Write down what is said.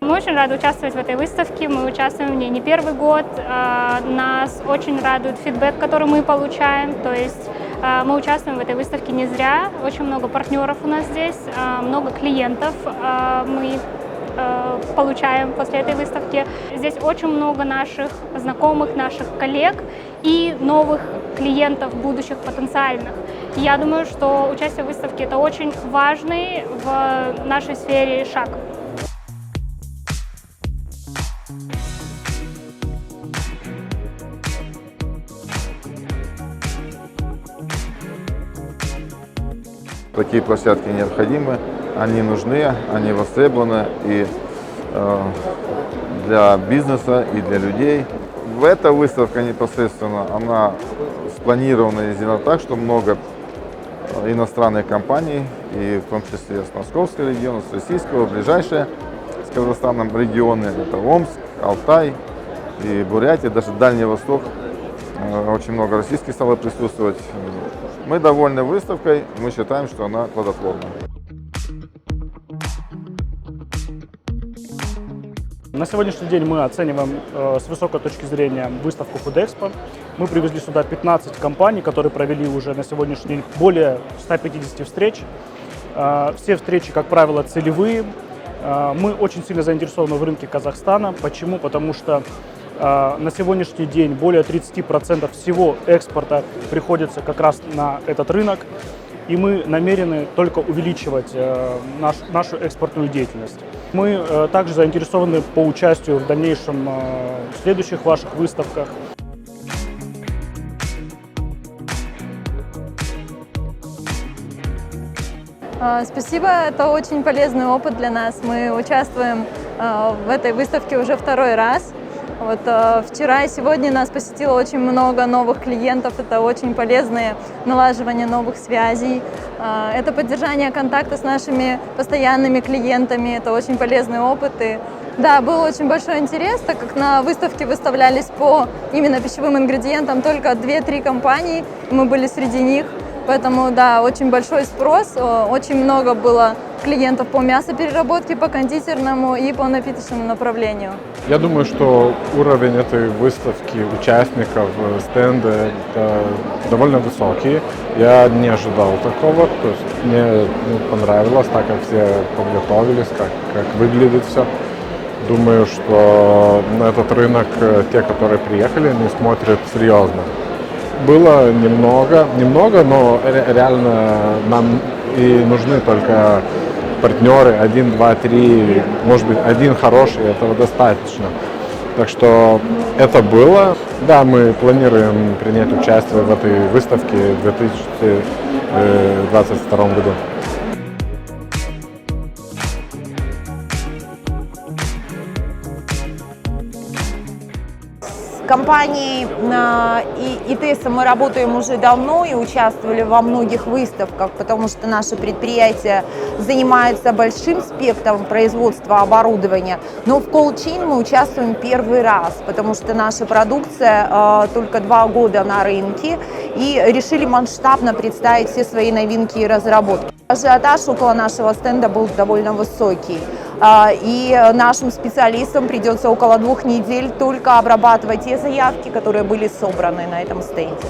Мы очень рады участвовать в этой выставке, мы участвуем в ней не первый год. Нас очень радует фидбэк, который мы получаем, то есть мы участвуем в этой выставке не зря, очень много партнеров у нас здесь, много клиентов мы получаем после этой выставки. Здесь очень много наших знакомых, наших коллег и новых клиентов, будущих потенциальных. И я думаю, что участие в выставке – это очень важный в нашей сфере шаг. Такие площадки необходимы, они нужны, они востребованы и для бизнеса, и для людей. Эта выставка непосредственно, она спланирована и сделана так, что много иностранных компаний, и в том числе с Московского региона, с российского, ближайшие с Казахстаном регионы, это Омск, Алтай и Бурятия, даже Дальний Восток. Очень много российских стало присутствовать. Мы довольны выставкой, мы считаем, что она плодотворна. На сегодняшний день мы оцениваем с высокой точки зрения выставку Food-Expo. Мы привезли сюда 15 компаний, которые провели уже на сегодняшний день более 150 встреч. Все встречи, как правило, целевые. Мы очень сильно заинтересованы в рынке Казахстана. Почему? Потому что на сегодняшний день более 30% всего экспорта приходится как раз на этот рынок, и мы намерены только увеличивать нашу экспортную деятельность. Мы также заинтересованы по участию в дальнейшем в следующих ваших выставках. Спасибо, это очень полезный опыт для нас. Мы участвуем в этой выставке уже второй раз. Вот, вчера и сегодня нас посетило очень много новых клиентов, это очень полезное налаживание новых связей, это поддержание контакта с нашими постоянными клиентами, это очень полезный опыт. И, да, был очень большой интерес, так как на выставке выставлялись по именно пищевым ингредиентам только 2-3 компании, мы были среди них, поэтому, да, очень большой спрос, очень много было клиентов по мясопереработке, по кондитерному и по напиточному направлению. Я думаю, что уровень этой выставки участников стенда довольно высокий. Я не ожидал такого, то есть мне понравилось, так как все подготовились, как выглядит все. Думаю, что на этот рынок те, которые приехали, они смотрят серьезно. Было немного, но реально нам и нужны только партнеры, 1, 2, 3, может быть, один хороший, этого достаточно. Так что это было. Да, мы планируем принять участие в этой выставке в 2022 году. Компанией ИТЭСа мы работаем уже давно и участвовали во многих выставках, потому что наше предприятие занимается большим спектром производства оборудования. Но в Cold Chain мы участвуем первый раз, потому что наша продукция только 2 года на рынке и решили масштабно представить все свои новинки и разработки. Ажиотаж около нашего стенда был довольно высокий. И нашим специалистам придется около 2 недель только обрабатывать те заявки, которые были собраны на этом стенде.